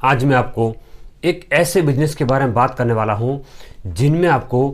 आज मैं आपको एक ऐसे बिजनेस के बारे में बात करने वाला हूं जिनमें आपको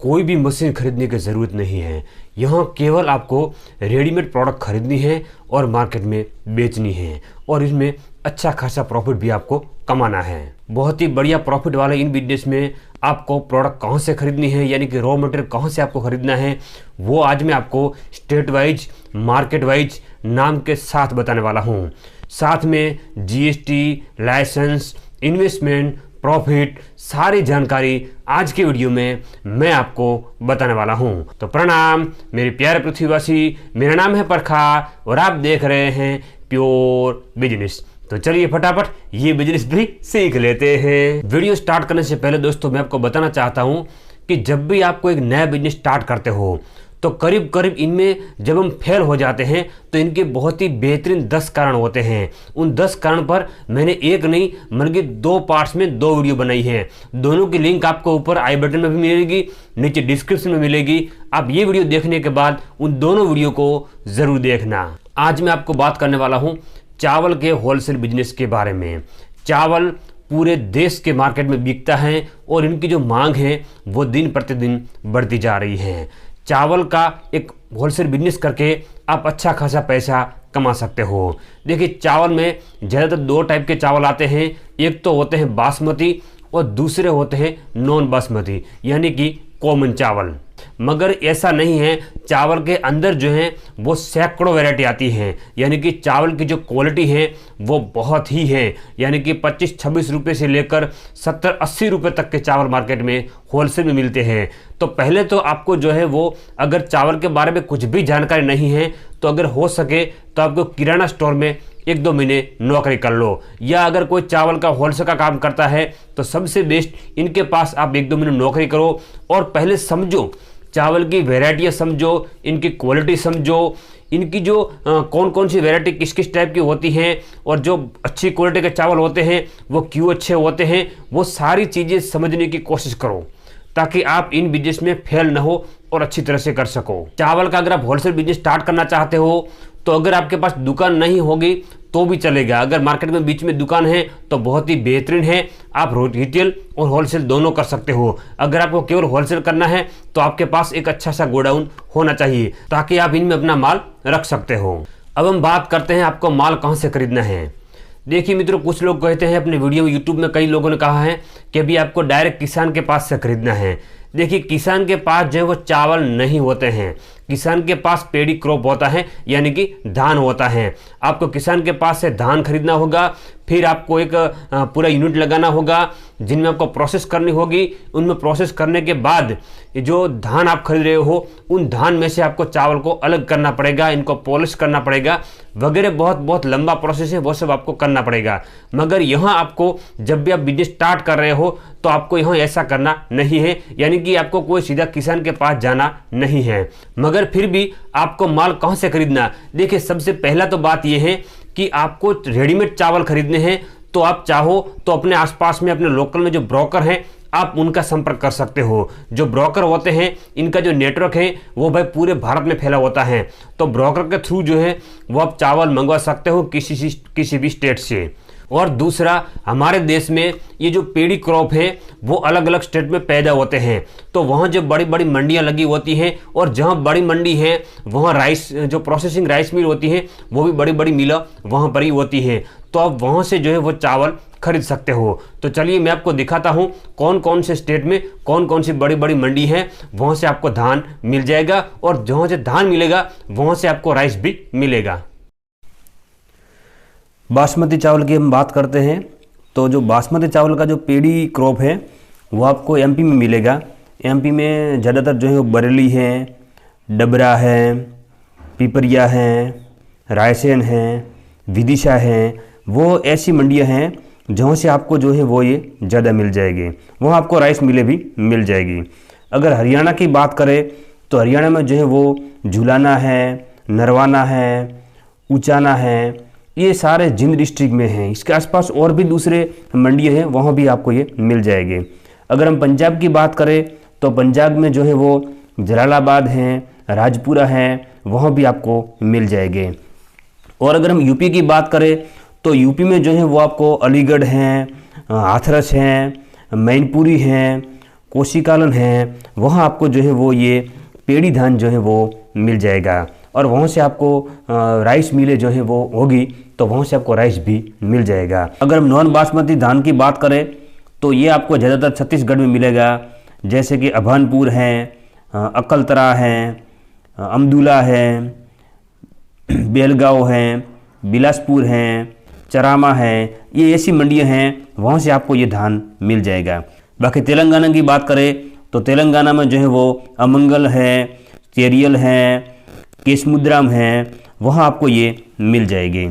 कोई भी मशीन खरीदने की ज़रूरत नहीं है। यहाँ केवल आपको रेडीमेड प्रोडक्ट खरीदनी है और मार्केट में बेचनी है और इसमें अच्छा खासा प्रॉफिट भी आपको कमाना है। बहुत ही बढ़िया प्रॉफिट वाले इन बिजनेस में आपको प्रोडक्ट कहाँ से खरीदनी है, यानी कि रॉ मटेरियल कहाँ से आपको खरीदना है, वो आज मैं आपको स्टेट वाइज मार्केट वाइज नाम के साथ बताने वाला हूँ। साथ में जीएसटी, लाइसेंस, इन्वेस्टमेंट, प्रॉफिट, सारी जानकारी आज के वीडियो में मैं आपको बताने वाला हूं। तो प्रणाम मेरे प्यारे पृथ्वीवासी, मेरा नाम है परखा और आप देख रहे हैं प्योर बिजनेस। तो चलिए फटाफट ये बिजनेस भी सीख लेते हैं। वीडियो स्टार्ट करने से पहले दोस्तों मैं आपको बताना चाहता हूं कि जब भी आपको एक नया बिजनेस स्टार्ट करते हो तो करीब करीब इनमें जब हम फेल हो जाते हैं तो इनके बहुत ही बेहतरीन 10 कारण होते हैं। उन 10 कारण पर मैंने एक नहीं बल्कि 2 पार्ट्स में 2 वीडियो बनाई है। दोनों की लिंक आपको ऊपर आई बटन में भी मिलेगी, नीचे डिस्क्रिप्शन में मिलेगी। आप ये वीडियो देखने के बाद उन दोनों वीडियो को ज़रूर देखना। आज मैं आपको बात करने वाला हूँ चावल के होलसेल बिजनेस के बारे में। चावल पूरे देश के मार्केट में बिकता है और इनकी जो मांग है वो दिन प्रतिदिन बढ़ती जा रही है। चावल का एक होलसेल बिजनेस करके आप अच्छा खासा पैसा कमा सकते हो। देखिए चावल में ज़्यादातर 2 टाइप के चावल आते हैं। एक तो होते हैं बासमती और दूसरे होते हैं नॉन बासमती यानी कि कॉमन चावल। मगर ऐसा नहीं है, चावल के अंदर जो है वो सैकड़ों वैरायटी आती हैं, यानी कि चावल की जो क्वालिटी है वो बहुत ही है। यानी कि 25-26 रुपये से लेकर 70-80 रुपये तक के चावल मार्केट में होलसेल में मिलते हैं। तो पहले तो आपको जो है वो अगर चावल के बारे में कुछ भी जानकारी नहीं है तो अगर हो सके तो आपको किराना स्टोर में 1-2 महीने नौकरी कर लो, या अगर कोई चावल का होलसेल का काम करता है तो सबसे बेस्ट इनके पास आप 1-2 महीने नौकरी करो और पहले समझो चावल की वैरायटियाँ समझो, इनकी क्वालिटी समझो, इनकी जो कौन कौन सी वैरायटी किस किस टाइप की होती हैं और जो अच्छी क्वालिटी के चावल होते हैं वो क्यों अच्छे होते हैं, वो सारी चीज़ें समझने की कोशिश करो ताकि आप इन बिजनेस में फेल ना हो और अच्छी तरह से कर सको। चावल का अगर आप होलसेल बिजनेस स्टार्ट करना चाहते हो तो अगर आपके पास दुकान नहीं होगी तो भी चलेगा। अगर मार्केट में बीच में दुकान है तो बहुत ही बेहतरीन है, आप रिटेल और होलसेल दोनों कर सकते हो। अगर आपको केवल होलसेल करना है तो आपके पास एक अच्छा सा गोडाउन होना चाहिए ताकि आप इनमें अपना माल रख सकते हो। अब हम बात करते हैं आपको माल कहाँ से खरीदना है। देखिए मित्रों, कुछ लोग कहते हैं अपने वीडियो में, यूट्यूब में कई लोगों ने कहा है कि अभी आपको डायरेक्ट किसान के पास से खरीदना है। देखिए किसान के पास जो है वो चावल नहीं होते हैं, किसान के पास पेडी क्रॉप होता है यानी कि धान होता है। आपको किसान के पास से धान खरीदना होगा, फिर आपको एक पूरा यूनिट लगाना होगा जिनमें आपको प्रोसेस करनी होगी। उनमें प्रोसेस करने के बाद जो धान आप खरीद रहे हो उन धान में से आपको चावल को अलग करना पड़ेगा, इनको पॉलिश करना पड़ेगा वगैरह, बहुत लंबा प्रोसेस है, वो सब आपको करना पड़ेगा। मगर यहाँ आपको जब भी आप बिजनेस स्टार्ट कर रहे हो तो आपको यहाँ ऐसा करना नहीं है, यानी कि आपको कोई सीधा किसान के पास जाना नहीं है। मगर फिर भी आपको माल कहाँ से खरीदना। देखिए सबसे पहला तो बात यह है कि आपको रेडीमेड चावल खरीदने हैं तो आप चाहो तो अपने आसपास में अपने लोकल में जो ब्रोकर हैं आप उनका संपर्क कर सकते हो। जो ब्रोकर होते हैं इनका जो नेटवर्क है वो भाई पूरे भारत में फैला होता है, तो ब्रोकर के थ्रू जो है वो आप चावल मंगवा सकते हो किसी भी स्टेट से। और दूसरा, हमारे देश में ये जो पेडी क्रॉप है वो अलग अलग स्टेट में पैदा होते हैं, तो वहाँ जो बड़ी बड़ी मंडियाँ लगी होती हैं और जहाँ बड़ी मंडी है वहाँ राइस जो प्रोसेसिंग राइस मिल होती है वो भी बड़ी बड़ी मिलें वहाँ पर ही होती है, तो आप वहाँ से जो है वो चावल खरीद सकते हो। तो चलिए मैं आपको दिखाता हूँ कौन कौन से स्टेट में कौन कौन सी बड़ी बड़ी मंडी है, वहाँ से आपको धान मिल जाएगा और जहाँ से धान मिलेगा वहाँ से आपको राइस भी मिलेगा। बासमती चावल की हम बात करते हैं तो जो बासमती चावल का जो पेडी क्रॉप है वो आपको एमपी में मिलेगा। एमपी में ज़्यादातर जो है वो बरेली है, डबरा है, पिपरिया है, रायसेन है, विदिशा है, वो ऐसी मंडियां हैं जहाँ से आपको जो है वो ये ज़्यादा मिल जाएगी, वहाँ आपको राइस मिले भी मिल जाएगी। अगर हरियाणा की बात करें तो हरियाणा में जो है वो झुलाना है, नरवाना है, उचाना है, ये सारे जिंद डिस्ट्रिक्ट में हैं। इसके आसपास और भी दूसरे मंडियाँ हैं, वहाँ भी आपको ये मिल जाएंगे। अगर हम पंजाब की बात करें तो पंजाब में जो है वो जलालाबाद हैं, राजपुरा हैं, वहाँ भी आपको मिल जाएंगे। और अगर हम यूपी की बात करें तो यूपी में जो है वो आपको अलीगढ़ हैं, हाथरस हैं, मैनपुरी हैं, कोशिकालन हैं, वहाँ आपको जो है वो ये पेड़ी धान जो है वो मिल जाएगा। और वहाँ से आपको राइस मिलें जो है वो होगी, तो वहाँ से आपको राइस भी मिल जाएगा। अगर हम नॉन बासमती धान की बात करें तो ये आपको ज़्यादातर छत्तीसगढ़ में मिलेगा, जैसे कि अभानपुर हैं, अकलतरा हैं, अमदुला हैं, बेलगांव हैं, बिलासपुर हैं, चरामा हैं, ये ऐसी मंडियां हैं, वहाँ से आपको ये धान मिल जाएगा। बाकी तेलंगाना की बात करें तो तेलंगाना में जो है वो अमंगल है, चेरियल है, केसमुद्राम है, वहाँ आपको ये मिल जाएगी।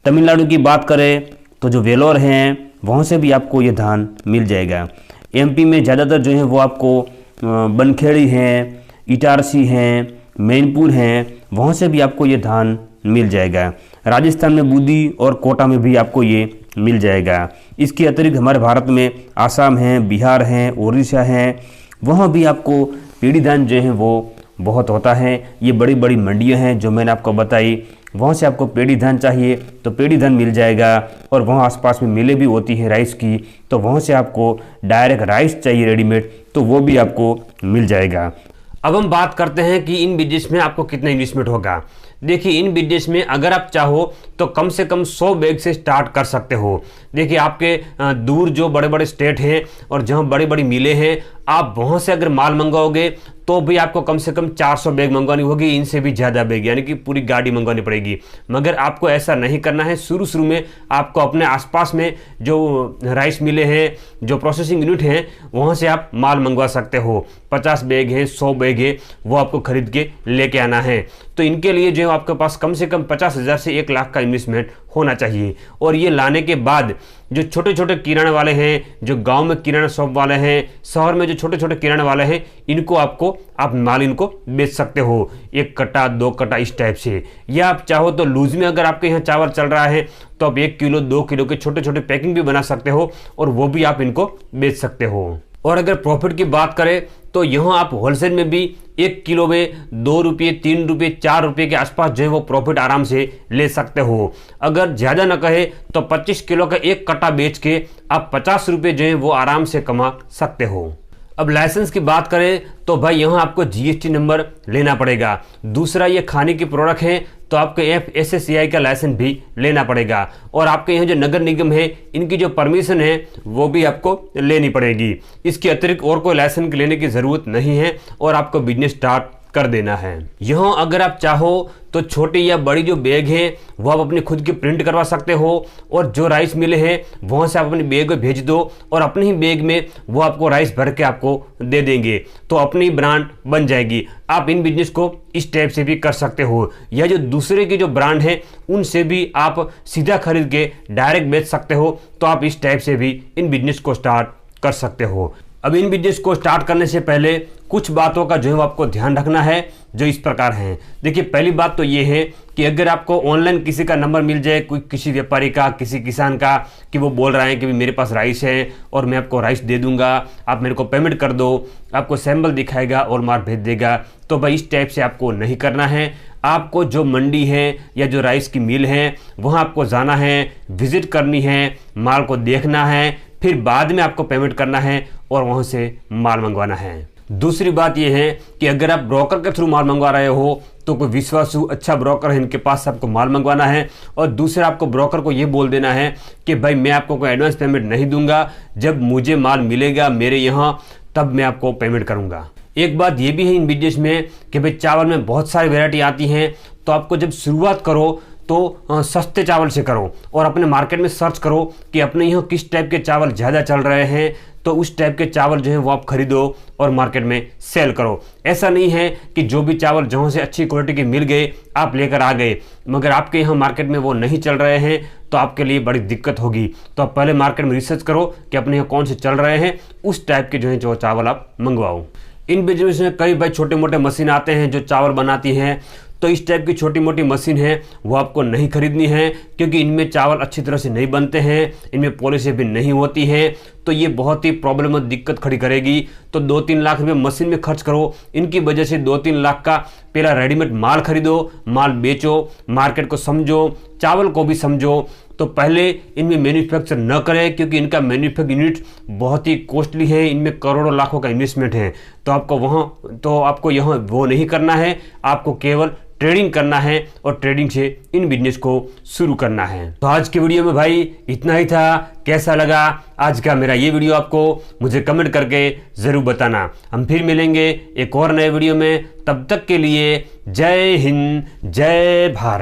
तमिलनाडु की बात करें तो जो वेलोर हैं वहाँ से भी आपको ये धान मिल जाएगा। एमपी में ज़्यादातर जो है वो आपको बनखेड़ी हैं, इटारसी हैं, मैनपुर हैं, वहाँ से भी आपको ये धान मिल जाएगा। राजस्थान में बूंदी और कोटा में भी आपको ये मिल जाएगा। इसके अतिरिक्त हमारे भारत में आसाम है, बिहार हैं, उड़ीसा हैं, वहाँ भी आपको पेड़ी धान जो है वो बहुत होता है। ये बड़ी बड़ी मंडियाँ हैं जो मैंने आपको बताई, वहाँ से आपको पेड़ी धान चाहिए तो पेड़ी धान मिल जाएगा। और वहाँ आसपास में मिलें भी होती है राइस की, तो वहाँ से आपको डायरेक्ट राइस चाहिए रेडीमेड, तो वो भी आपको मिल जाएगा। अब हम बात करते हैं कि इन बिजनेस में आपको कितना इन्वेस्टमेंट होगा। देखिए, इन बिजनेस में अगर आप चाहो तो कम से कम 100 बैग से स्टार्ट कर सकते हो। देखिए, आपके दूर जो बड़े बड़े स्टेट हैं और जहां बड़ी बड़ी मिलें हैं, आप वहां से अगर माल मंगवाओगे तो भी आपको कम से कम 400 बैग मंगवानी होगी, इनसे भी ज़्यादा बैग, यानी कि पूरी गाड़ी मंगवानी पड़ेगी। मगर आपको ऐसा नहीं करना है। शुरू में आपको अपने आसपास में जो राइस मिलें हैं, जो प्रोसेसिंग यूनिट हैं, वहाँ से आप माल मंगवा सकते हो। 50 बैग हैं, 100 बैग है, वो आपको खरीद के लेके आना है। तो इनके लिए जो आपके पास कम से कम 50,000 से 1 लाख का इन्वेस्टमेंट होना चाहिए। और ये लाने के बाद जो छोटे छोटे किराने वाले हैं, जो गांव में किराना शॉप वाले हैं, शहर में जो छोटे छोटे किराने वाले हैं, इनको आप माल इनको बेच सकते हो 1 कट्टा 2 कट्टा इस टाइप से। या आप चाहो तो लूज में अगर आपके यहाँ चावल चल रहा है तो आप 1 किलो 2 किलो के छोटे छोटे पैकिंग भी बना सकते हो और वो भी आप इनको बेच सकते हो। और अगर प्रॉफिट की बात करें तो यहाँ आप होलसेल में भी 1 किलो में 2 रुपये 3 रुपये 4 रुपये के आसपास जो है वो प्रॉफिट आराम से ले सकते हो। अगर ज़्यादा ना कहे तो 25 किलो का 1 कट्टा बेच के आप 50 रुपये जो है वो आराम से कमा सकते हो। अब लाइसेंस की बात करें तो भाई यहाँ आपको जीएसटी नंबर लेना पड़ेगा। दूसरा, ये खाने की प्रोडक्ट है तो आपको FSSAI का लाइसेंस भी लेना पड़ेगा। और आपके यहाँ जो नगर निगम है, इनकी जो परमिशन है वो भी आपको लेनी पड़ेगी। इसके अतिरिक्त और कोई लाइसेंस लेने की ज़रूरत नहीं है और आपको बिजनेस स्टार्ट कर देना है। यहाँ अगर आप चाहो तो छोटी या बड़ी जो बैग हैं वो आप अपनी खुद की प्रिंट करवा सकते हो और जो राइस मिले हैं वहाँ से आप अपनी बैग को भेज दो और अपने ही बैग में वो आपको राइस भर के आपको दे देंगे, तो अपनी ब्रांड बन जाएगी। आप इन बिजनेस को इस टाइप से भी कर सकते हो, या जो दूसरे की जो ब्रांड है उनसे भी आप सीधा खरीद के डायरेक्ट बेच सकते हो। तो आप इस टाइप से भी इन बिजनेस को स्टार्ट कर सकते हो। अब इन बिजनेस को स्टार्ट करने से पहले कुछ बातों का जो है आपको ध्यान रखना है, जो इस प्रकार हैं। देखिए, पहली बात तो ये है कि अगर आपको ऑनलाइन किसी का नंबर मिल जाए, कोई किसी व्यापारी का, किसी किसान का, कि वो बोल रहे हैं कि मेरे पास राइस है और मैं आपको राइस दे दूंगा, आप मेरे को पेमेंट कर दो, आपको सैंपल दिखाएगा और माल भेज देगा, तो भाई इस टाइप से आपको नहीं करना है। आपको जो मंडी है या जो राइस की मिल है वहाँ आपको जाना है, विजिट करनी है, माल को देखना है, फिर बाद में आपको पेमेंट करना है और वहाँ से माल मंगवाना है। दूसरी बात यह है कि अगर आप ब्रोकर के थ्रू माल मंगवा रहे हो तो कोई विश्वासु अच्छा ब्रोकर है, इनके पास आपको माल मंगवाना है। और दूसरा, आपको ब्रोकर को ये बोल देना है कि भाई मैं आपको कोई एडवांस पेमेंट नहीं दूंगा, जब मुझे माल मिलेगा मेरे यहाँ तब मैं आपको पेमेंट करूंगा। एक बात ये भी है इन बिजनेस में कि भाई चावल में बहुत सारी वैरायटी आती हैं, तो आपको जब शुरुआत करो तो सस्ते चावल से करो और अपने मार्केट में सर्च करो कि अपने यहाँ किस टाइप के चावल ज़्यादा चल रहे हैं, तो उस टाइप के चावल जो है वो आप खरीदो और मार्केट में सेल करो। ऐसा नहीं है कि जो भी चावल जहाँ से अच्छी क्वालिटी के मिल गए आप लेकर आ गए, मगर आपके यहाँ मार्केट में वो नहीं चल रहे हैं तो आपके लिए बड़ी दिक्कत होगी। तो आप पहले मार्केट में रिसर्च करो कि अपने यहाँ कौन से चल रहे हैं, उस टाइप के जो है जो चावल आप मंगवाओ। इन बिजनेस में कई भाई छोटे मोटे मशीन आते हैं जो चावल बनाती हैं, तो इस टाइप की छोटी मोटी मशीन है वो आपको नहीं खरीदनी है, क्योंकि इनमें चावल अच्छी तरह से नहीं बनते हैं, इनमें पॉलिशी भी नहीं होती है, तो ये बहुत ही प्रॉब्लम और दिक्कत खड़ी करेगी। तो 2-3 लाख रुपये मशीन में खर्च करो, इनकी वजह से 2-3 लाख का पहला रेडीमेड माल खरीदो, माल बेचो, मार्केट को समझो, चावल को भी समझो, तो पहले इनमें मैन्युफैक्चर न करें, क्योंकि इनका मैन्युफैक्चर यूनिट बहुत ही कॉस्टली है, इनमें करोड़ों लाखों का इन्वेस्टमेंट है। तो आपको यहाँ वो नहीं करना है, आपको केवल ट्रेडिंग करना है और ट्रेडिंग से इन बिजनेस को शुरू करना है। तो आज के वीडियो में भाई इतना ही था। कैसा लगा आज का मेरा ये वीडियो आपको, मुझे कमेंट करके ज़रूर बताना। हम फिर मिलेंगे एक और नए वीडियो में, तब तक के लिए जय हिंद, जय भारत।